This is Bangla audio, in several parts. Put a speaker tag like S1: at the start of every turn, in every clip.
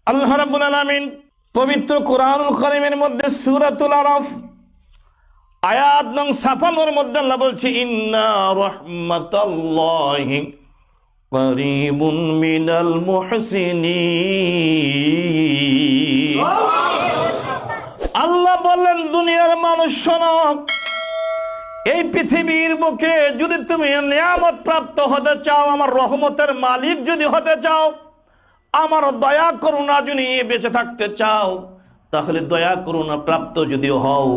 S1: আল্লাহ রাব্বুল আলামিন পবিত্র কোরআনুল কারীমের মধ্যে সূরাতুল আরাফ আয়াত নং ৫৬ এর মধ্যে আল্লাহ বলছে, ইন্না রাহমাতাল্লাহি করিবুন মিনাল মুহসিনিন। আল্লাহ বললেন, দুনিয়ার মানুষ শোনো, এই পৃথিবীর বুকে যদি তুমি নিয়ামত প্রাপ্ত হতে চাও, আমার রহমতের মালিক যদি হতে চাও, আমার দয়া করুণা যদি বেঁচে থাকতে চাও, তাহলে দয়া করুণা প্রাপ্ত যদি হও,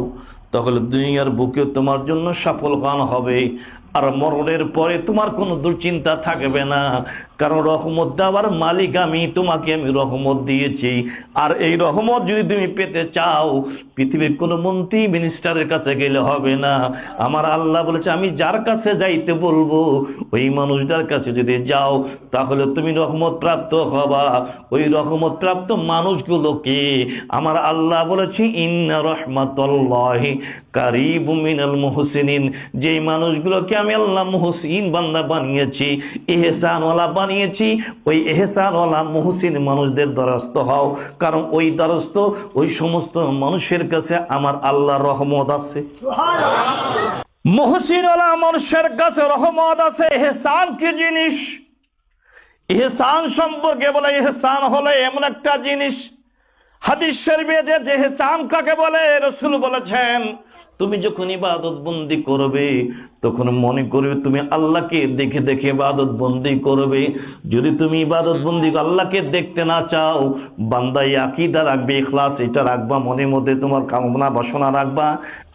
S1: তাহলে দুনিয়ার বুকে তোমার জন্য সফল গান হবে। আর মরণের পরে তোমার কোনো দুশ্চিন্তা থাকবে না, কারণ রহমত দেওয়ার মালিক আমি, তোমাকে আমি রহমত দিয়েছি। আর এই রহমত যদি তুমি পেতে চাও, পৃথিবীর কোনো মন্ত্রী মিনিস্টারের কাছে গেলে হবে না। আমার আল্লাহ বলেছে, আমি যার কাছে যাইতে বলবো ওই মানুষটার কাছে যদি যাও, তাহলে তুমি রহমত প্রাপ্ত হবা। ওই রহমত প্রাপ্ত মানুষগুলোকে আমার আল্লাহ বলেছে, ইন্না রাহমাতাল্লাহি কারিবুম মিনাল মুহসিনিন। যেই মানুষগুলোকে আমি আল্লাহ মুহসিন বান্দা বানিয়েছি, ইহসানওয়ালা বানিয়েছি, ওই ইহসানওয়ালা মুহসিন মানুষদের দ্বারস্থ হও, কারণ ওই দ্বারস্থ ওই সমস্ত মানুষের কাছে আমার আল্লাহর রহমত আছে। মুহসিনওয়ালা মানুষের কাছে রহমত আছে। ইহসান কি জিনিস? ইহসান সম্পর্কে বলে, ইহসান হলো এমন একটা জিনিস, হাদিস শরীফে যে ইহসান কাকে বলে রাসূল বলেছেন, তুমি যখন ইবাদত বন্দি করবে তখন মনে করবে তুমি আল্লাহকে দেখে দেখে ইবাদত বন্দি করবে। যদি তুমি ইবাদত বন্দি আল্লাহকে দেখতে না চাও, বান্দাই আকীদা রাখবে, ইখলাস এটা রাখবা, মনের মধ্যে তোমার কামনা বাসনা রাখবা,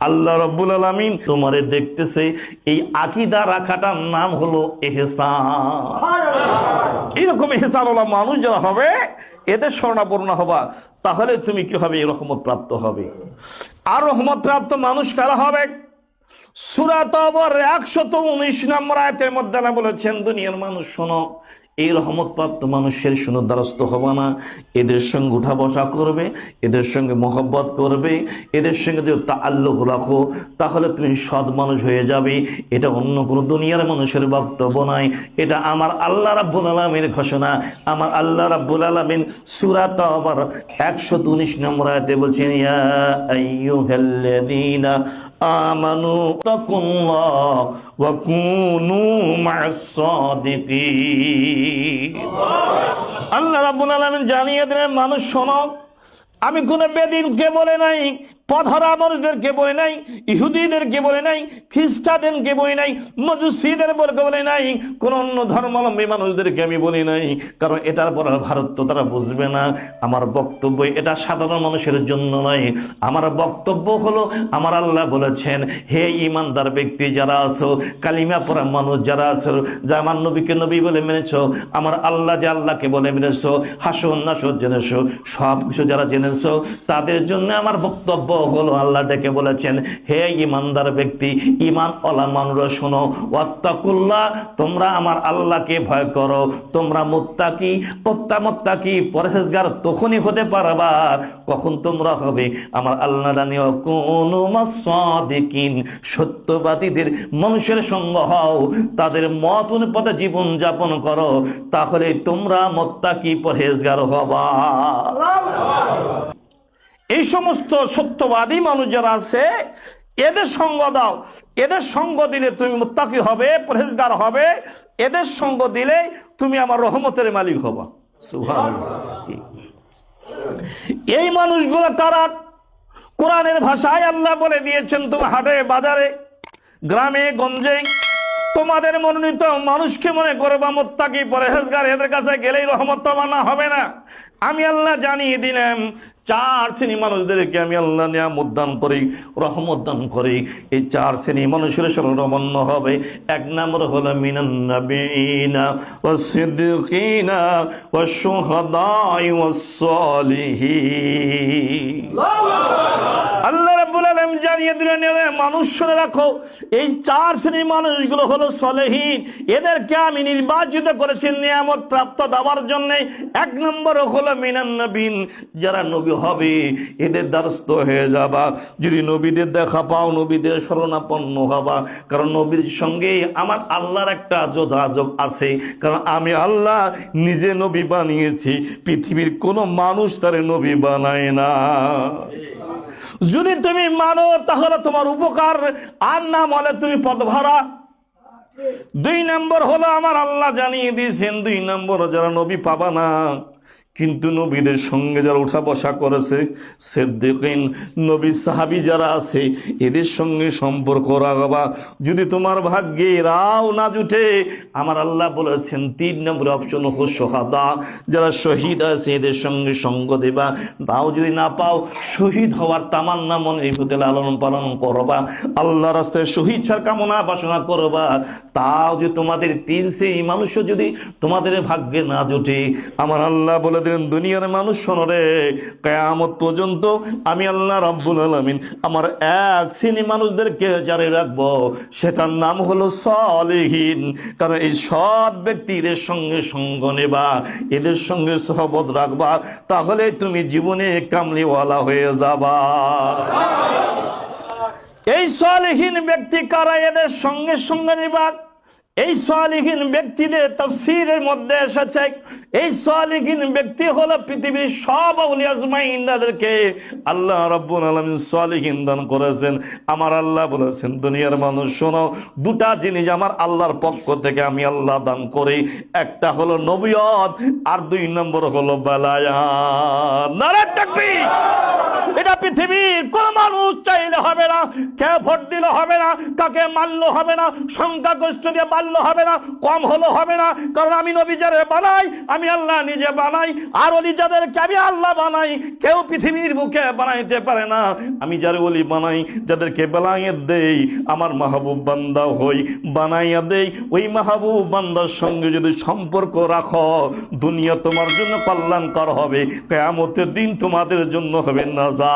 S1: আল্লাহ রাব্বুল আলামিন তোমারে দেখতেছে, এই আকীদা রাখাটার নাম হলো ইহসান। এরকম ইহসানওয়ালা মানুষ যারা হবে, এদের শরণাপন্ন হবা, তাহলে তুমি কি হবে? রহমত প্রাপ্ত হবে। আর রহমত প্রাপ্ত মানুষ কারা হবে? সূরা তাওবার ১১৯ নম্বর আয়াতের মধ্যে আল্লাহ বলেছেন, দুনিয়ার মানুষ শোনো, এই রহমত প্রাপ্ত মানুষের শোনো দ্বারস্থ হবে না, এদের সঙ্গে উঠা বসা করবে, এদের সঙ্গে মহব্বত করবে, এদের সঙ্গে যদি তাআল্লুক রাখো, তাহলে তুমি সৎ মানুষ হয়ে যাবে। এটা অন্য কোনো দুনিয়ার মানুষের বক্তব্য নয়, এটা আমার আল্লাহ রাব্বুল আলামিনের ঘোষণা। আমার আল্লাহ রাব্বুল আলামিন সূরা তাওবার ১১৯ নম্বর আয়াতে বলছেন, ইয়া আইয়ুহাল্লাযীনা আমানু তাকুল্লাহ ওয়া কুনু মা'আস সাদিকিন। আল্লাহ রাব্বুল আলামিন জানিয়ে দিলেন, মানুষ শোনো, আমি কোন বেদিনকে বলে নাই, পথহারা মানুষদেরকে বলে নাই, ইহুদিদেরকে বলে নাই, খ্রিস্টানদেরকে বলে নাই, মজুসীদের বলে নাই, কোন অন্য ধর্মাবলম্বী মানুষদেরকে আমি বলি নাই, কারণ এটার পর ভারত তো তারা বুঝবে না। আমার বক্তব্য এটা সাধারণ মানুষের জন্য নয়। আমার বক্তব্য হলো, আমার আল্লাহ বলেছেন, হে ইমানদার ব্যক্তি যারা আছো, কালিমা পড়া মানুষ যারা আছো, যা আমার নবীকে নবী বলে মেনেছো, আমার আল্লাহ যে আল্লাহকে বলে মেনেছো, হাসন নাসর জেনেছো, সব কিছু যারা জেনেছো, তাদের জন্য আমার বক্তব্য হলো, আল্লাহ ডেকে বলেছেন, হে ইমানদার ব্যক্তি, ঈমান ওয়ালা মানুষরা শোনো, ওয়াত্তাকুল্লাহ, তোমরা আমার আল্লাহকে ভয় করো। তোমরা মুত্তাকি, মুত্তাকি পরহেজগার তখনই হতে পারবা কখন তোমরা হবে আমার আল্লাহ জানিও, কুনু মাস-সাদিকিন, সত্যবাদীদের মানুষের সঙ্গ হও, তাদের মত অনুপাতে জীবন যাপন করো, তাহলে তোমরা মুত্তাকি পরহেজগার হবা। এই সমস্ত সত্যবাদী মানুষ যারা আছে, এদের সঙ্গ দাও। এদের সঙ্গ দিলে তুমি মুত্তাকি হবে, পরহেজগার হবে। এদের সঙ্গ দিলে তুমি আমার রহমতের মালিক হবা। সুবহানাল্লাহ। এই মানুষগুলো কারা? কোরআনের ভাষায় আল্লাহ বলে দিয়েছেন, তুমি হাটে বাজারে গ্রামে গঞ্জে তোমাদের মনোনীত মানুষকে মনে করবা মুত্তাকি পরহেজগার, এদের কাছে গেলেই রহমত তোমার হবে না। আমি আল্লাহ জানিয়ে দিলাম, ৪ শ্রেণী মানুষদেরকে আমি আল্লাহ নিয়ামত দান করি, রহমত দান করি। এই ৪ শ্রেণী মানুষের শরণাপন্ন হবে। ১ নম্বর হলো মিনান নাবিয়িনা ওয়াস সিদ্দিকিনা ওয়াশ শুহাদাই ওয়াস সালিহিন। আল্লাহ রাব্বুল আলামিন আলামিন জানিয়ে দিলেন, মানুষ শুনে রাখো, এই 4 শ্রেণীর মানুষগুলো হলো সলেহীন, এদেরকে আমি নির্বাচিত করেছি নিয়ামত প্রাপ্ত দেওয়ার জন্য। 1 নম্বর হলো মিনান নবীন, যারা নবী হবে এদের দ্বারস্থ হয়ে যাবা। যদি নবীদের দেখা পাও নবীদের শরণাপন্ন হবা, কারণ নবীর সঙ্গে আমার আল্লাহর একটা যোগাযোগ আছে, কারণ আমি আল্লাহ নিজে নবী বানিয়েছি, পৃথিবীর কোনো মানুষ তারে নবী বানায় না। যদি তুমি মানো তাহলে তোমার উপকার, আর না মানে তুমি পথভরা। 2 নম্বর হলো আমার আল্লাহ জানিয়ে দিয়েছেন, 2 নম্বর যারা নবী পাবা না, কিন্তু নবীদের সঙ্গে যারা উঠা বসা করেছে, সিদ্দিকিন নবী সাহাবী যারা আছে, এদের সঙ্গে সম্পর্ক রাখবা। যদি তোমার ভাগ্যে রাও না জুটে, আমার আল্লাহ বলেছেন 3 নম্বর অপশন হলো শাহাদা, যারা শহীদ আছে এদের সঙ্গে সঙ্গ দেবা। তাও যদি না পাও, শহীদ হওয়ার তামান্না মনের ভিতরে লালন পালন করবা, আল্লাহ রাস্তায় শহীদ ছাড় কামনা বাসনা করবা। তাও যদি তোমাদের 3 শ্রেণীর মানুষও যদি তোমাদের ভাগ্যে না জুটে, আমার আল্লাহ বলে দুনিয়ার মানুষ শোনো রে, কিয়ামত পর্যন্ত আমি আল্লাহ রাব্বুল আলামিন আমার 1 শ্রেণী মানুষদেরকে জারি রাখবো, সেটার নাম হলো সলিহিন। কারণ এই সৎ ব্যক্তিদের সঙ্গে সঙ্গ নেবা, এদের সঙ্গে সহবত রাখবা, তাহলে তুমি জীবনে কামলিওয়ালা হয়ে যাবা। এই সলিহিন ব্যক্তি কারা, এদের সঙ্গে সঙ্গে নেবা। এই সালিহিন ব্যক্তিদের তাফসীরের মধ্যে এসেছে, এই সালিহিন ব্যক্তি হলো পৃথিবীর সব আউলিয়া আজমাইনদেরকে আল্লাহ রাব্বুল আলামিন সালিহিন দান করেছেন। আমার আল্লাহ বলেছেন, দুনিয়ার মানুষ শোনো, 2টা জিনিস আমার আল্লাহর পক্ষ থেকে আমি আল্লাহ দান করি, একটা হলো নবুয়ত, আর 2 নম্বর হলো বেলায়াত। নারে তাকবীর! এটা পৃথিবীর কোন মানুষ চাইলে হবে না, কে ভোট দিলে হবে না, কাকে মানলো হবে না, সংখ্যাগরিষ্ঠ দিয়ে বাড়লো হবে না, কম হলো হবে না, কারণ আমি নবী যারে বানাই আমি আল্লাহ নিজে বানাই, আর ওলি যাদেরকে আমি আল্লাহ বানাই কেউ পৃথিবীর বুকে বানাইতে পারে না। আমি যারে ওলি বানাই, যাদেরকে বানাইয়ে দেই, আমার মাহবুব বান্দা হই, বানাইয়া দেই, ওই মাহবুব বান্দার সঙ্গে যদি সম্পর্ক রাখো, দুনিয়া তোমার জন্য কল্যাণকর হবে, কিয়ামতের দিন তোমাদের জন্য হবে নাজাত।